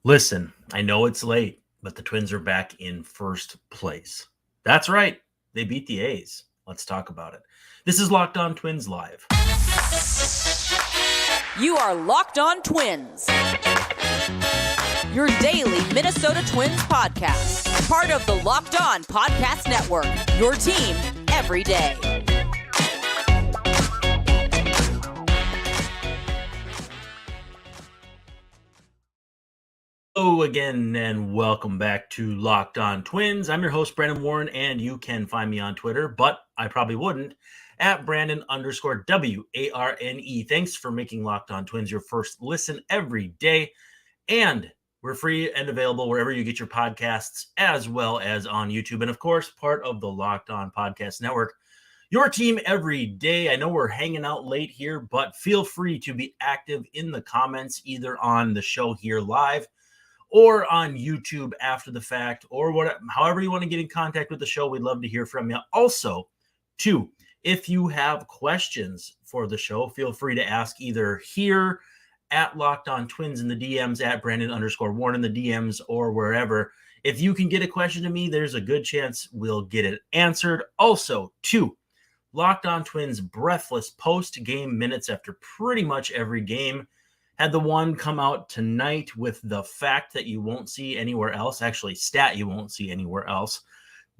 Listen, I know it's late, but the Twins are back in first place. That's right. They beat the A's. Let's talk about it. This is Locked On Twins Live. You are Locked On Twins, your daily Minnesota Twins podcast. Part of the Locked On Podcast Network, your team every day. Hello again, and welcome back to Locked On Twins. I'm your host, Brandon Warren, and you can find me on Twitter, but I probably wouldn't, at Brandon_WARNE. Thanks for making Locked On Twins your first listen every day. And we're free and available wherever you get your podcasts, as well as on YouTube. And of course, part of the Locked On Podcast Network, your team every day. I know we're hanging out late here, but feel free to be active in the comments, either on the show here live or on YouTube after the fact, or however you want to get in contact with the show. We'd love to hear from you. Also, too, if you have questions for the show, feel free to ask either here at Locked On Twins in the DMs, at Brandon_Warren in the DMs, or wherever. If you can get a question to me, there's a good chance we'll get it answered. Also, too, Locked On Twins breathless post-game minutes after pretty much every game. Had the one come out tonight with the fact that you won't see anywhere else, actually stat you won't see anywhere else.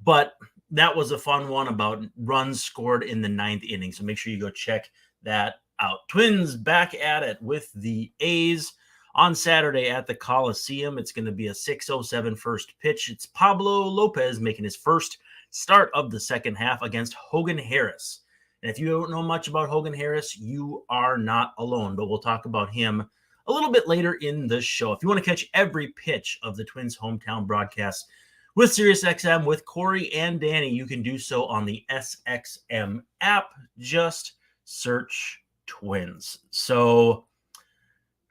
But that was a fun one about runs scored in the ninth inning. So make sure you go check that out. Twins back at it with the A's on Saturday at the Coliseum. It's going to be a 6:07 first pitch. It's Pablo Lopez making his first start of the second half against Hogan Harris. And if you don't know much about Hogan Harris, you are not alone, but we'll talk about him a little bit later in the show. If you want to catch every pitch of the Twins hometown broadcast with SiriusXM, with Corey and Danny, you can do so on the SXM app. Just search Twins. So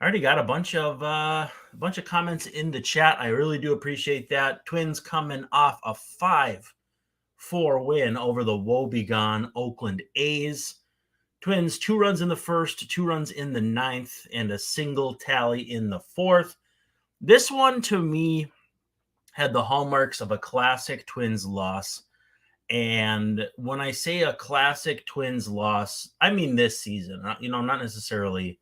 I already got a bunch of comments in the chat. I really do appreciate that. Twins coming off a 5-4 win over the woebegone Oakland A's. Twins 2 runs in the first, 2 runs in the ninth, and a single tally in the fourth. This one, to me, had the hallmarks of a classic Twins loss. And when I say a classic Twins loss, I mean this season. Not necessarily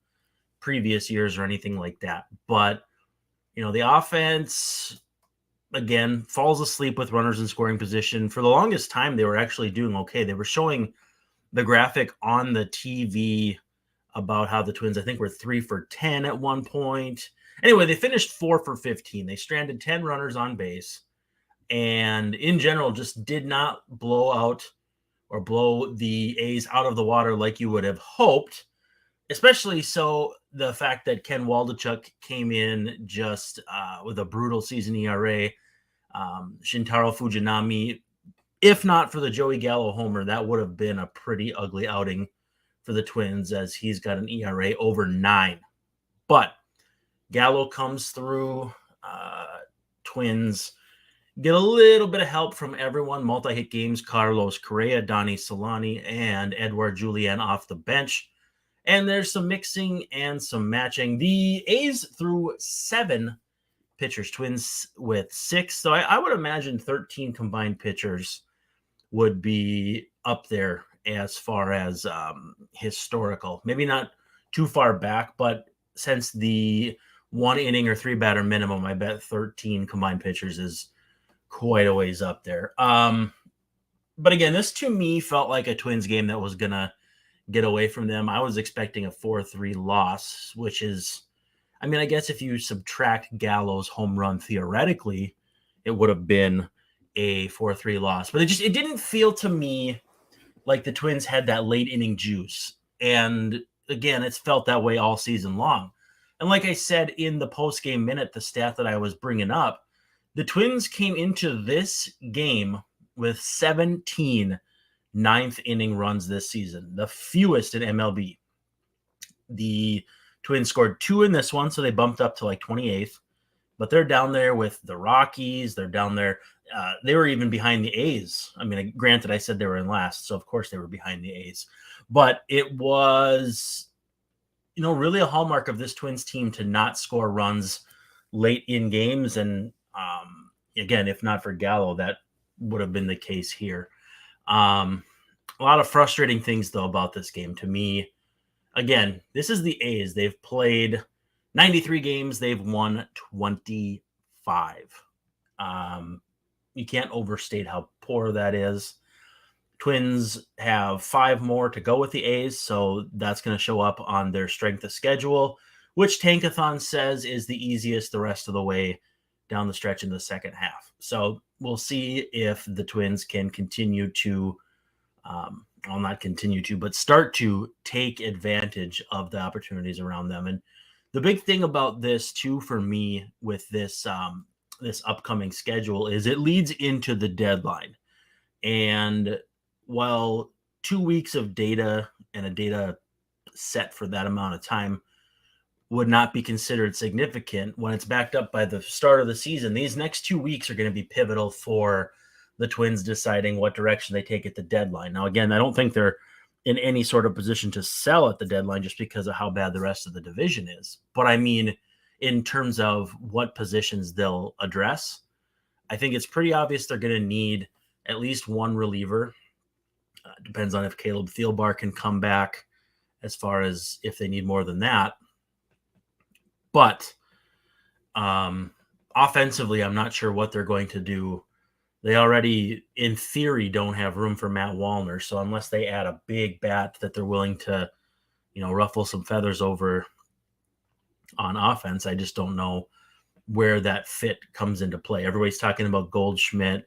previous years or anything like that. But, the offense, again, falls asleep with runners in scoring position. For the longest time, they were actually doing okay. They were showing the graphic on the TV about how the Twins, I think, were 3 for 10 at one point. Anyway, they finished 4 for 15. They stranded 10 runners on base, and in general, just did not blow the A's out of the water like you would have hoped. Especially so the fact that Ken Waldichuk came in just with a brutal season ERA. Shintaro Fujinami, if not for the Joey Gallo homer, that would have been a pretty ugly outing for the Twins, as he's got an ERA over 9. But Gallo comes through. Twins get a little bit of help from everyone. Multi-hit games, Carlos Correa, Donnie Solani, and Edouard Julien off the bench. And there's some mixing and some matching. The A's threw 7 pitchers, Twins with 6. So I would imagine 13 combined pitchers would be up there as far as historical. Maybe not too far back, but since the 1 inning or 3 batter minimum, I bet 13 combined pitchers is quite a ways up there. But again, this to me felt like a Twins game that was going to get away from them. I was expecting a 4-3 loss, which is, I guess if you subtract Gallo's home run, theoretically, it would have been a 4-3 loss. But it didn't feel to me like the Twins had that late inning juice. And again, it's felt that way all season long. And like I said in the post-game minute, the stat that I was bringing up, the Twins came into this game with 17 ninth inning runs this season, the fewest in MLB. The Twins scored 2 in this one, so they bumped up to like 28th. But they're down there with the Rockies. They're down there. They were even behind the A's. Granted, I said they were in last, so of course they were behind the A's. But it was, really a hallmark of this Twins team to not score runs late in games. And again, if not for Gallo, that would have been the case here. A lot of frustrating things, though, about this game to me. Again, this is the A's. They've played 93 games. They've won 25. You can't overstate how poor that is. Twins have 5 more to go with the A's, so that's going to show up on their strength of schedule, which Tankathon says is the easiest the rest of the way down the stretch in the second half. So we'll see if the Twins can continue to, not continue to, but start to take advantage of the opportunities around them. And the big thing about this, too, for me with this this upcoming schedule is it leads into the deadline. And while 2 weeks of data and a data set for that amount of time would not be considered significant, when it's backed up by the start of the season, these next 2 weeks are going to be pivotal for the Twins deciding what direction they take at the deadline. Now, again, I don't think they're in any sort of position to sell at the deadline just because of how bad the rest of the division is. But I mean, in terms of what positions they'll address, I think it's pretty obvious they're going to need at least one reliever. Depends on if Caleb Thielbar can come back, as far as if they need more than that. But offensively, I'm not sure what they're going to do. They already, in theory, don't have room for Matt Wallner. So unless they add a big bat that they're willing to, ruffle some feathers over on offense, I just don't know where that fit comes into play. Everybody's talking about Goldschmidt.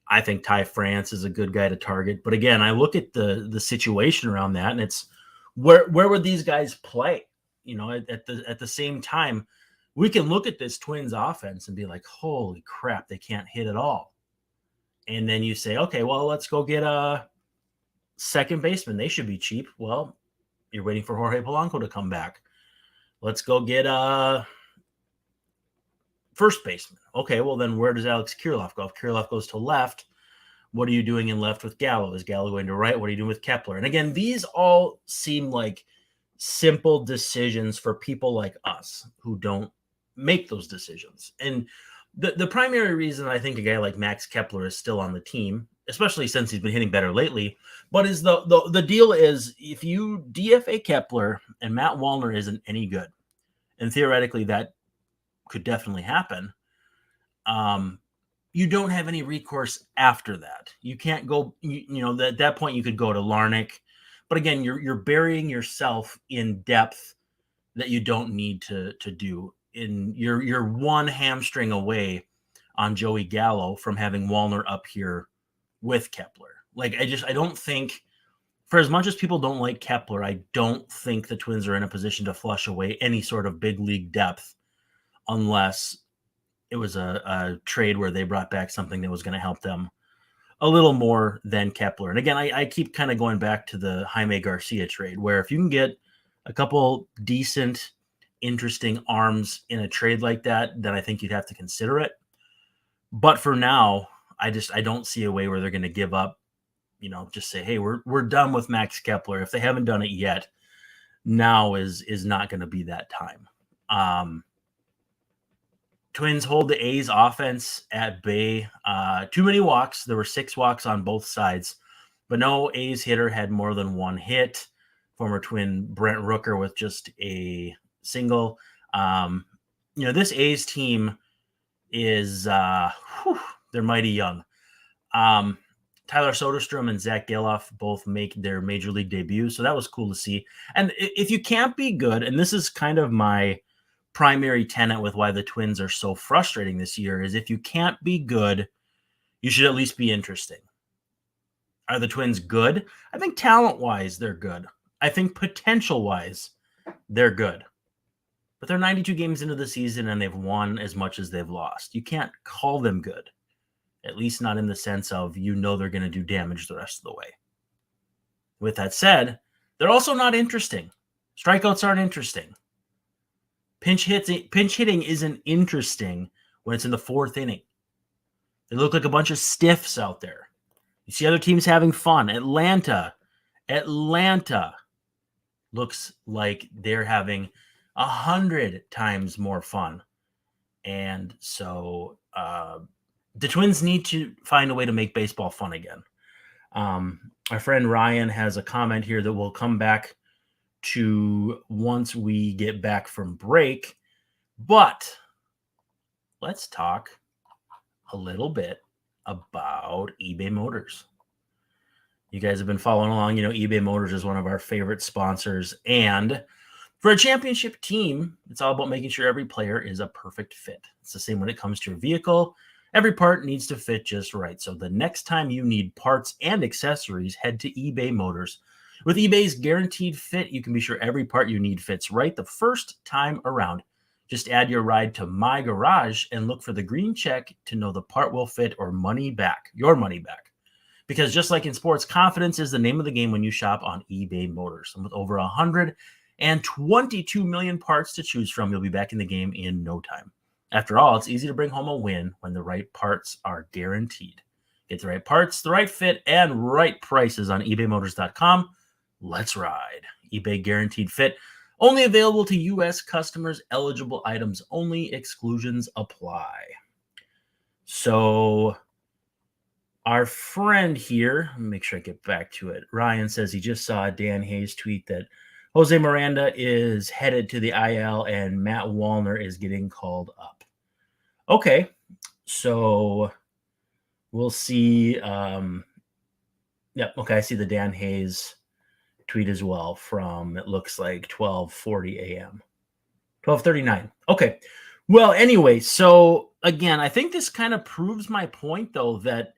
I think Ty France is a good guy to target. But again, I look at the situation around that, and it's where would these guys play? At the same time, we can look at this Twins offense and be like, holy crap, they can't hit at all. And then you say, okay, well, let's go get a second baseman. They should be cheap. Well, you're waiting for Jorge Polanco to come back. Let's go get a first baseman. Okay, well, then where does Alex Kirilloff go? If Kirilloff goes to left, what are you doing in left with Gallo? Is Gallo going to right? What are you doing with Kepler? And again, these all seem like simple decisions for people like us who don't make those decisions. And the primary reason I think a guy like Max Kepler is still on the team, especially since he's been hitting better lately, but is the deal is if you DFA Kepler and Matt Wallner isn't any good, and theoretically that could definitely happen, you don't have any recourse after that. You can't go, at that point you could go to Larnach, but again, you're burying yourself in depth that you don't need to do. You're one hamstring away on Joey Gallo from having Wallner up here with Kepler. Like, I don't think, for as much as people don't like Kepler, I don't think the Twins are in a position to flush away any sort of big league depth unless it was a trade where they brought back something that was going to help them a little more than Kepler. And again, I keep kind of going back to the Jaime Garcia trade, where if you can get a couple decent, interesting arms in a trade like that, then I think you'd have to consider it. But for now, I don't see a way where they're going to give up, just say, hey, we're done with Max Kepler. If they haven't done it yet, now is not going to be that time. Twins hold the A's offense at bay. Too many walks. There were 6 walks on both sides, but no A's hitter had more than 1 hit. Former Twin Brent Rooker with just a single. This A's team is they're mighty young. Tyler Soderstrom and Zach Geloff both make their major league debuts, so that was cool to see. And if you can't be good, and this is kind of my primary tenet with why the Twins are so frustrating this year, is if you can't be good, you should at least be interesting. Are the Twins good? I think talent-wise, they're good. I think potential-wise, they're good. But they're 92 games into the season, and they've won as much as they've lost. You can't call them good, at least not in the sense of they're going to do damage the rest of the way. With that said, they're also not interesting. Strikeouts aren't interesting. Pinch hitting isn't interesting when it's in the 4th inning. They look like a bunch of stiffs out there. You see other teams having fun. Atlanta looks like they're having 100 times more fun. And so the Twins need to find a way to make baseball fun again. Our friend Ryan has a comment here that we'll come back to once we get back from break. But let's talk a little bit about eBay Motors. You guys have been following along. eBay Motors is one of our favorite sponsors. And for a championship team, it's all about making sure every player is a perfect fit. It's the same when it comes to your vehicle. Every part needs to fit just right. So the next time you need parts and accessories, head to eBay Motors. With eBay's guaranteed fit, you can be sure every part you need fits right the first time around. Just add your ride to My Garage and look for the green check to know the part will fit or money back, your money back. Because just like in sports, confidence is the name of the game when you shop on eBay Motors. And with over 122 million parts to choose from, you'll be back in the game in no time. After all, it's easy to bring home a win when the right parts are guaranteed. Get the right parts, the right fit, and right prices on ebaymotors.com. Let's ride. eBay Guaranteed Fit. Only available to U.S. customers. Eligible items only. Exclusions apply. So our friend here, make sure I get back to it. Ryan says he just saw Dan Hayes tweet that Jose Miranda is headed to the IL and Matt Wallner is getting called up. Okay, so we'll see. Okay, I see the Dan Hayes tweet as well from, it looks like 12:40 a.m. 12:39. Okay. Well, anyway, so again, I think this kind of proves my point, though, that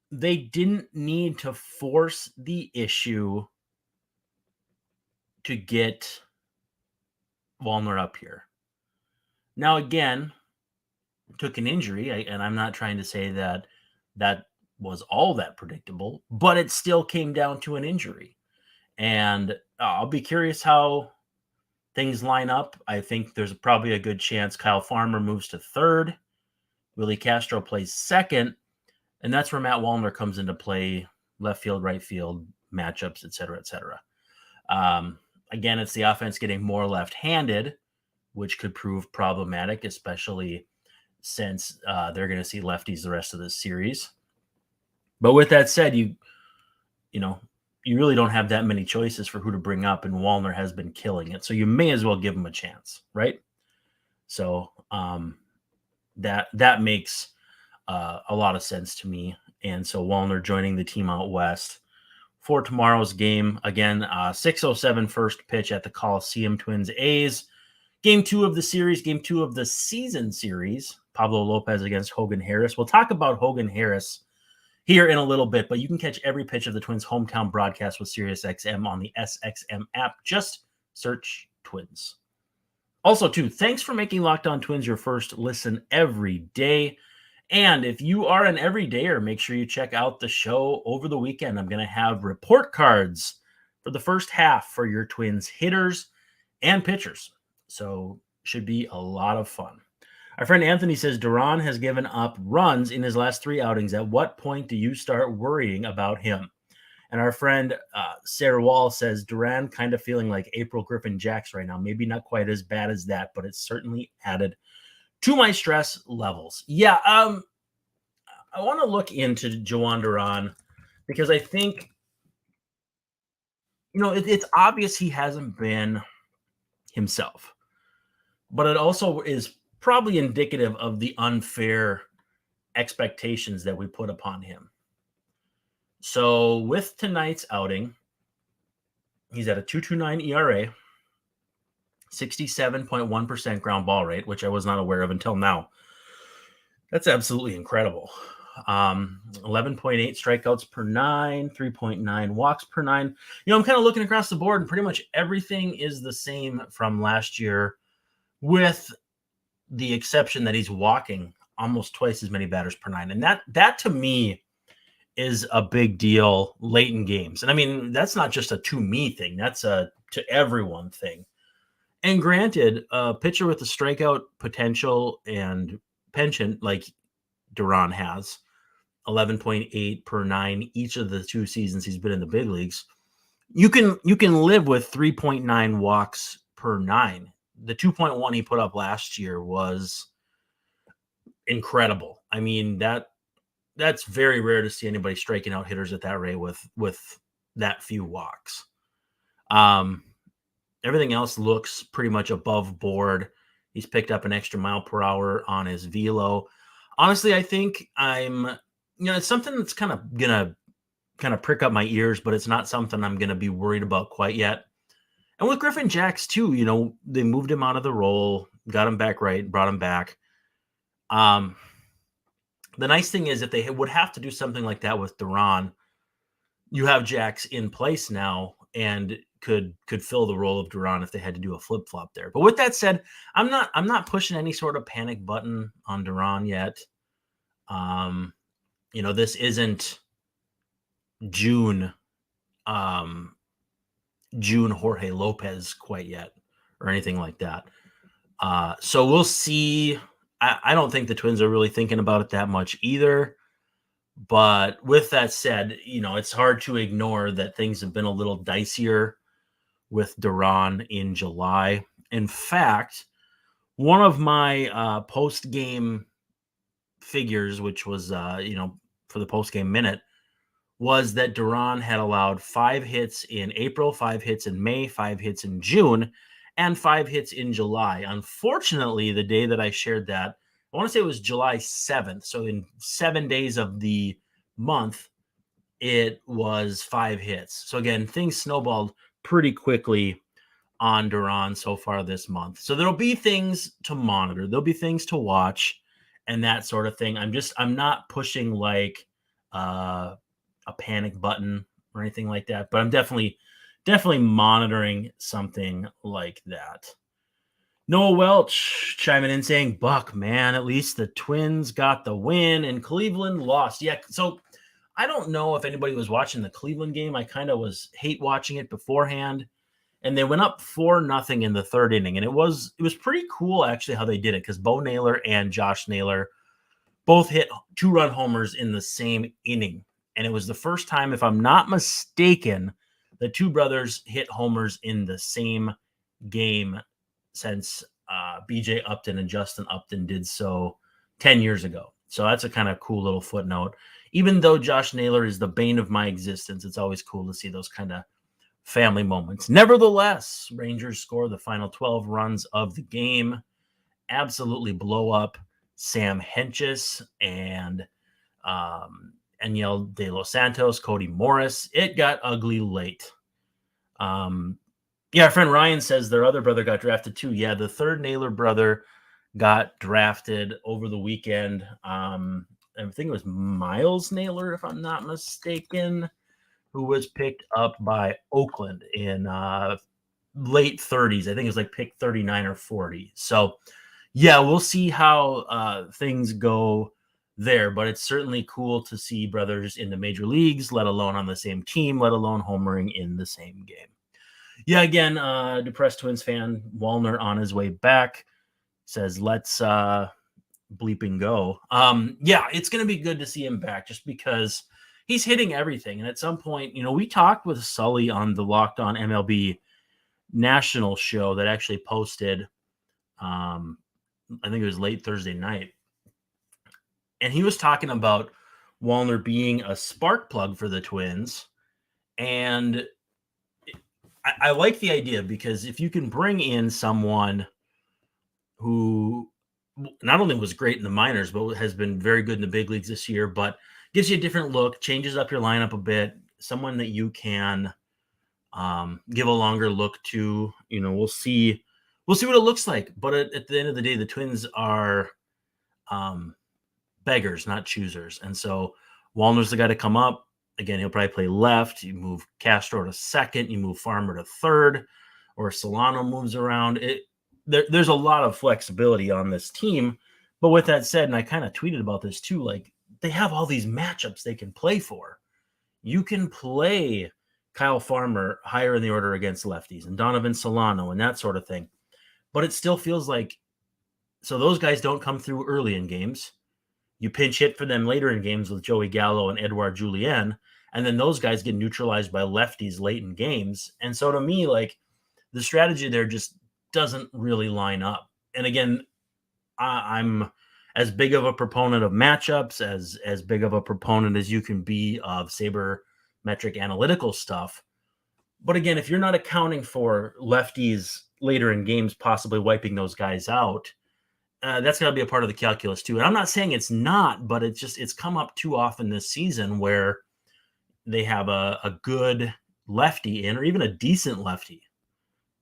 they didn't need to force the issue to get Wallner up here. Now, again, took an injury, and I'm not trying to say that that was all that predictable, but it still came down to an injury. And I'll be curious how things line up. I think there's probably a good chance Kyle Farmer moves to third. Willie Castro plays second. And that's where Matt Wallner comes into play, left field, right field, matchups, et cetera, et cetera. Again, it's the offense getting more left-handed, which could prove problematic, especially since they're going to see lefties the rest of this series. But with that said, you really don't have that many choices for who to bring up, and Wallner has been killing it. So you may as well give him a chance, right? So that makes a lot of sense to me. And so Wallner joining the team out west for tomorrow's game. Again, 6:07 first pitch at the Coliseum. Twins A's. Game 2 of the series, game 2 of the season series. Pablo Lopez against Hogan Harris. We'll talk about Hogan Harris here in a little bit, but you can catch every pitch of the Twins' hometown broadcast with SiriusXM on the SXM app. Just search Twins. Also, too, thanks for making Locked On Twins your first listen every day. And if you are an everydayer, make sure you check out the show over the weekend. I'm going to have report cards for the first half for your Twins hitters and pitchers. So should be a lot of fun. Our friend Anthony says Duran has given up runs in his last 3 outings. At what point do you start worrying about him? And our friend Sarah Wall says Duran kind of feeling like April Griffin Jacks right now. Maybe not quite as bad as that, but it's certainly added to my stress levels. Yeah, I want to look into Jhoan Duran because I think, it's obvious he hasn't been himself, but it also is probably indicative of the unfair expectations that we put upon him. So with tonight's outing, he's at a 2.29 ERA, 67.1% ground ball rate, which I was not aware of until now. That's absolutely incredible. 11.8 strikeouts per 9, 3.9 walks per 9. I'm kind of looking across the board, and pretty much everything is the same from last year, with the exception that he's walking almost twice as many batters per 9. And that to me is a big deal late in games. And I mean, that's not just a to me thing. That's a to everyone thing. And granted, a pitcher with the strikeout potential and penchant like Duran has, 11.8 per 9 each of the 2 seasons he's been in the big leagues, you can live with 3.9 walks per 9. The 2.1 he put up last year was incredible. I mean, that's very rare to see anybody striking out hitters at that rate with that few walks. Everything else looks pretty much above board. He's picked up an extra mile per hour on his velo. Honestly, I think it's something that's kind of gonna prick up my ears, but it's not something I'm gonna be worried about quite yet. And with Griffin Jacks too, they moved him out of the role, got him back right, brought him back. The nice thing is, if they would have to do something like that with Duran, you have Jacks in place now and could fill the role of Duran if they had to do a flip flop there. But with that said, I'm not pushing any sort of panic button on Duran yet. This isn't June Jorge Lopez quite yet or anything like that. So we'll see. I don't think the Twins are really thinking about it that much either. But with that said, it's hard to ignore that things have been a little dicier with Duran in July. In fact, one of my post-game figures, which was, for the post-game minute, was that Duran had allowed 5 hits in April, 5 hits in May, 5 hits in June, and 5 hits in July. Unfortunately, the day that I shared that, I want to say it was July 7th. So in 7 days of the month, it was 5 hits. So again, things snowballed pretty quickly on Duran so far this month. So there'll be things to monitor. There'll be things to watch and that sort of thing. I'm not pushing like a panic button or anything like that, but I'm definitely monitoring something like that. Noah Welch chiming in saying, Buck, man, at least the Twins got the win and Cleveland lost. Yeah, so I don't know if anybody was watching the Cleveland game. I kind of was hate watching it beforehand. And they went up 4-0 in the third inning. And it was pretty cool, actually, how they did it, because Bo Naylor and Josh Naylor both hit 2-run homers in the same inning. And it was the first time, if I'm not mistaken, the two brothers hit homers in the same game since BJ Upton and Justin Upton did so 10 years ago. So that's a kind of cool little footnote. Even though Josh Naylor is the bane of my existence, it's always cool to see those kind of family moments. Nevertheless, Rangers score the final 12 runs of the game. Absolutely blow up Sam Hentges and Aniel De Los Santos, Cody Morris. It got ugly late. Our friend Ryan says their other brother got drafted too. Yeah, the third Naylor brother got drafted over the weekend. I think it was Miles Naylor, if I'm not mistaken, who was picked up by Oakland in late 30s. I think it was like pick 39 or 40. So, yeah, we'll see how things go there. But it's certainly cool to see brothers in the major leagues, let alone on the same team, let alone homering in the same game. Yeah, again, depressed Twins fan, Wallner on his way back says, let's bleeping go. It's going to be good to see him back just because he's hitting everything. And at some point, we talked with Sully on the Locked On MLB national show that actually posted, I think it was late Thursday night. And he was talking about Wallner being a spark plug for the Twins. And I like the idea because if you can bring in someone who not only was great in the minors, but has been very good in the big leagues this year, but gives you a different look, changes up your lineup a bit, someone that you can give a longer look to, we'll see what it looks like. But at the end of the day, the Twins are beggars, not choosers. And so Wallner's the guy to come up. Again, he'll probably play left. You move Castro to second. You move Farmer to third, or Solano moves around. There's a lot of flexibility on this team. But with that said, and I kind of tweeted about this too, like they have all these matchups they can play for. You can play Kyle Farmer higher in the order against lefties and Donovan Solano and that sort of thing. But it still feels like, so those guys don't come through early in games. You pinch hit for them later in games with Joey Gallo and Edouard Julien, and then those guys get neutralized by lefties late in games. And so to me, like the strategy there just doesn't really line up. And again, I'm as big of a proponent of matchups, as big of a proponent as you can be of sabermetric analytical stuff. But again, if you're not accounting for lefties later in games possibly wiping those guys out, that's got to be a part of the calculus too. And I'm not saying it's not, but it's come up too often this season where they have a good lefty in, or even a decent lefty,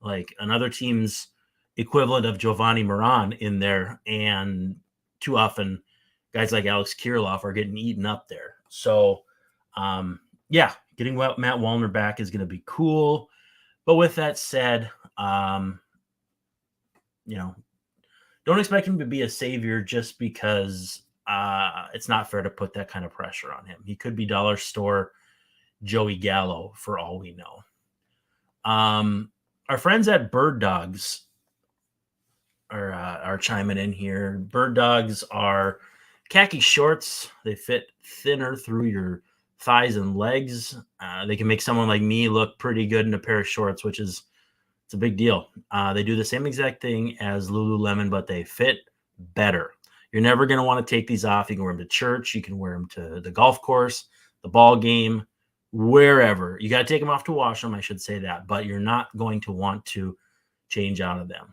like another team's equivalent of Giovanni Moran in there. And too often guys like Alex Kirilloff are getting eaten up there. So, getting Matt Wallner back is going to be cool. But with that said, don't expect him to be a savior just because it's not fair to put that kind of pressure on him. He could be dollar store Joey Gallo for all we know. Our friends at Bird Dogs are chiming in here. Bird Dogs are khaki shorts. They fit thinner through your thighs and legs. They can make someone like me look pretty good in a pair of shorts, which is it's a big deal. They do the same exact thing as Lululemon, but they fit better. You're never going to want to take these off. You can wear them to church. You can wear them to the golf course, the ball game, wherever. You got to take them off to wash them, I should say that, but you're not going to want to change out of them.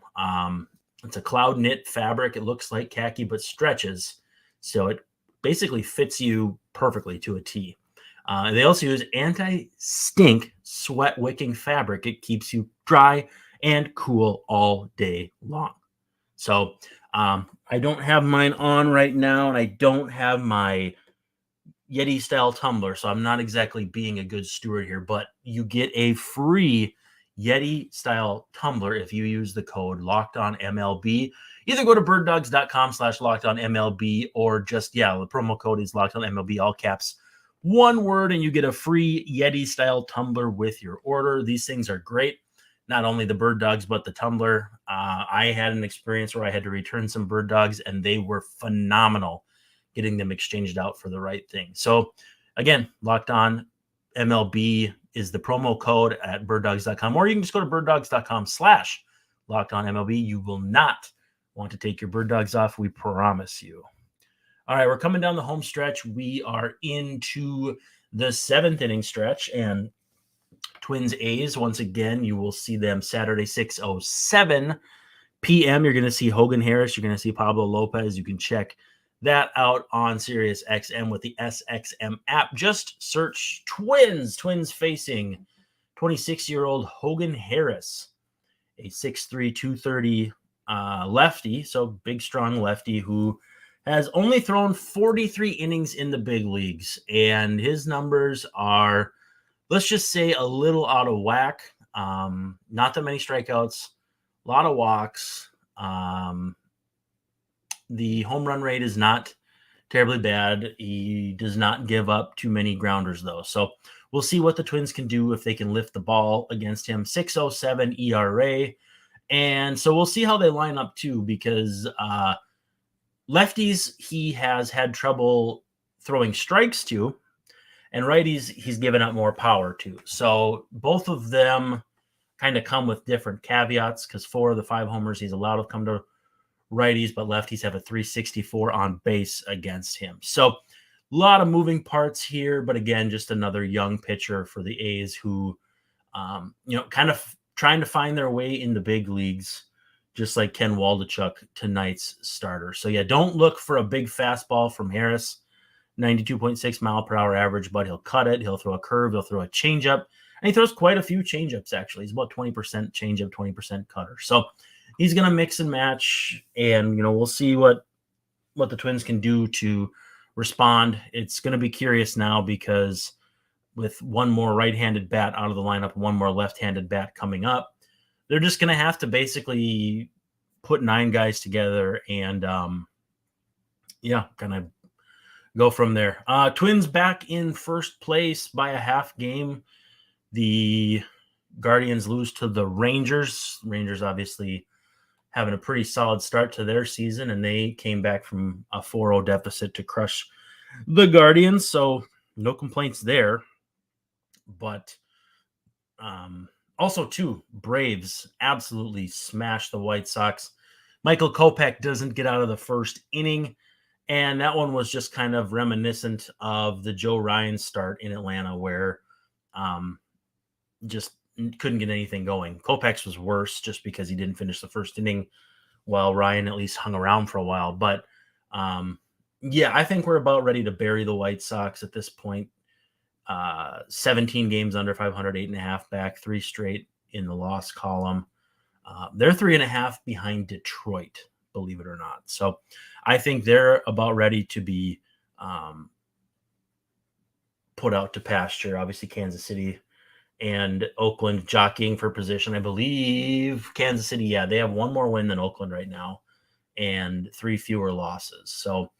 It's a cloud knit fabric. It looks like khaki, but stretches. So it basically fits you perfectly to a T. They also use anti-stink sweat wicking fabric. It keeps you dry and cool all day long. So I don't have mine on right now, and I don't have my Yeti style tumbler, so I'm not exactly being a good steward here, but you get a free Yeti style tumbler if you use the code LockedOnMLB. Either go to birddogs.com/LockedOnMLB or just, the promo code is LockedOnMLB, all caps, one word, and you get a free Yeti style tumbler with your order. These things are great. Not only the Bird Dogs, but the tumbler. I had an experience where I had to return some Bird Dogs, and they were phenomenal getting them exchanged out for the right thing. So again, Locked On MLB is the promo code at birddogs.com, or you can just go to birddogs.com/LockedOnMLB. You will not want to take your Bird Dogs off. We promise you. All right, we're coming down the home stretch. We are into the 7th inning stretch, and Twins A's, once again, you will see them Saturday, 6:07 p.m. You're going to see Hogan Harris. You're going to see Pablo Lopez. You can check that out on Sirius XM with the SXM app. Just search Twins facing 26-year-old Hogan Harris, a 6'3", 230 lefty, so big, strong lefty who has only thrown 43 innings in the big leagues, and his numbers are, let's just say, a little out of whack. Not that many strikeouts, a lot of walks. The home run rate is not terribly bad. He does not give up too many grounders, though. So we'll see what the Twins can do if they can lift the ball against him. 6.07 ERA. And so we'll see how they line up, too, because lefties he has had trouble throwing strikes to, and righties he's given up more power to. So both of them kind of come with different caveats, because 4 of the 5 homers he's allowed to come to righties, but lefties have a 364 on base against him. So a lot of moving parts here, but again, just another young pitcher for the A's who, kind of trying to find their way in the big leagues, just like Ken Waldichuk, tonight's starter. So don't look for a big fastball from Harris, 92.6 mile per hour average, but he'll cut it. He'll throw a curve. He'll throw a changeup, and he throws quite a few changeups, actually. He's about 20% changeup, 20% cutter. So he's going to mix and match, and, we'll see what the Twins can do to respond. It's going to be curious now because with one more right-handed bat out of the lineup, one more left-handed bat coming up, they're just going to have to basically put 9 guys together and, kind of go from there. Twins back in first place by a half game. The Guardians lose to the Rangers. Rangers obviously having a pretty solid start to their season, and they came back from a 4-0 deficit to crush the Guardians, so no complaints there. But also, too, Braves absolutely smashed the White Sox. Michael Kopech doesn't get out of the first inning. And that one was just kind of reminiscent of the Joe Ryan start in Atlanta, where just couldn't get anything going. Kopech's was worse just because he didn't finish the first inning, while Ryan at least hung around for a while. But yeah, I think we're about ready to bury the White Sox at this point. 17 games under 500, 8.5 back, 3 straight in the loss column. They're 3.5 behind Detroit, believe it or not. So I think they're about ready to be put out to pasture. Obviously, Kansas City and Oakland jockeying for position. I believe Kansas City, yeah, they have one more win than Oakland right now and 3 fewer losses. So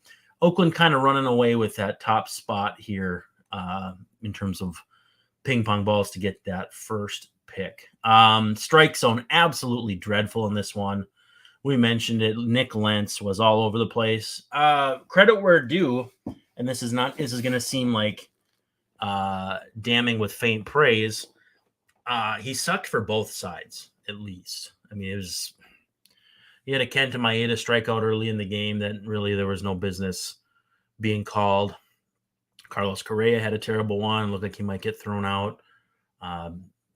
Oakland kind of running away with that top spot here in terms of ping pong balls to get that first pick. Strike zone, absolutely dreadful in this one. We mentioned it. Nick Lentz was all over the place. Credit where due, and this is going to seem like damning with faint praise. He sucked for both sides, at least. I mean, he had a Kenta Maeda strikeout early in the game that really there was no business being called. Carlos Correa had a terrible one. Looked like he might get thrown out. I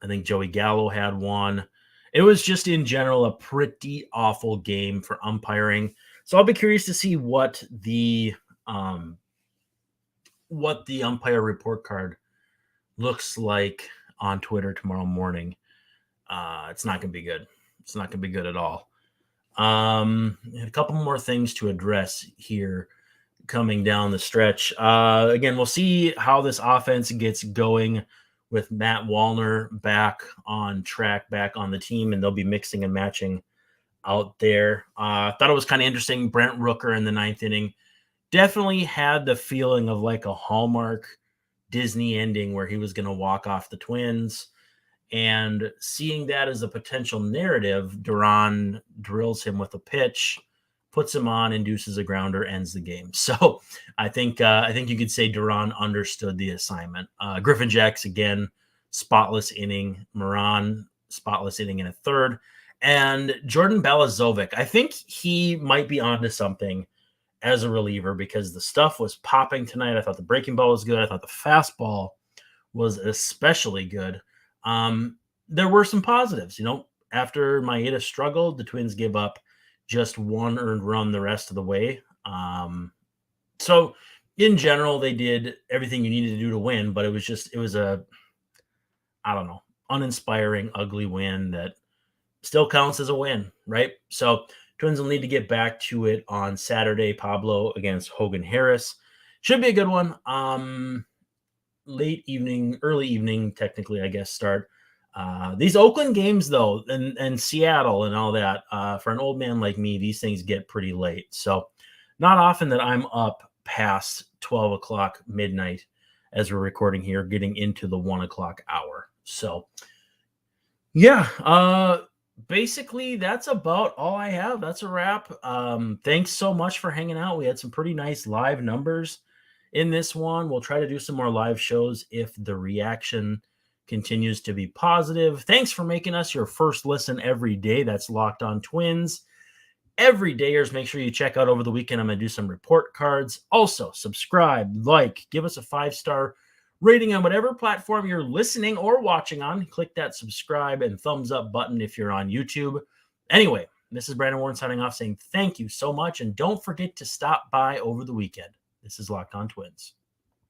think Joey Gallo had one. It was just in general a pretty awful game for umpiring. So I'll be curious to see what the umpire report card looks like on Twitter tomorrow morning. It's not going to be good. It's not going to be good at all. A couple more things to address here coming down the stretch. Again, we'll see how this offense gets going with Matt Wallner back on track, back on the team, and they'll be mixing and matching out there. Thought it was kind of interesting. Brent Rooker in the 9th inning definitely had the feeling of like a Hallmark Disney ending where he was going to walk off the Twins. And seeing that as a potential narrative, Duran drills him with a pitch, puts him on, induces a grounder, ends the game. So I think you could say Duran understood the assignment. Griffin Jacks, again, spotless inning. Moran, spotless inning in a third. And Jordan Balazovic, I think he might be onto something as a reliever because the stuff was popping tonight. I thought the breaking ball was good. I thought the fastball was especially good. There were some positives. After Maeda struggled, the Twins give up just 1 earned run the rest of the way. So in general, they did everything you needed to do to win, but it was a, I don't know, uninspiring, ugly win that still counts as a win, right? So Twins will need to get back to it on Saturday. Pablo against Hogan Harris. Should be a good one. Late evening, early evening, technically, I guess, start. These Oakland games, though, and Seattle and all that, for an old man like me, these things get pretty late. So not often that I'm up past 12 o'clock midnight as we're recording here, getting into the 1 o'clock hour. So, yeah, basically, that's about all I have. That's a wrap. Thanks so much for hanging out. We had some pretty nice live numbers in this one. We'll try to do some more live shows if the reaction continues to be positive. Thanks for making us your first listen every day. That's Locked On Twins. Every dayers, make sure you check out over the weekend. I'm going to do some report cards. Also, subscribe, give us a 5-star rating on whatever platform you're listening or watching on. Click that subscribe and thumbs up button if you're on YouTube. Anyway, this is Brandon Warren signing off saying thank you so much. And don't forget to stop by over the weekend. This is Locked On Twins.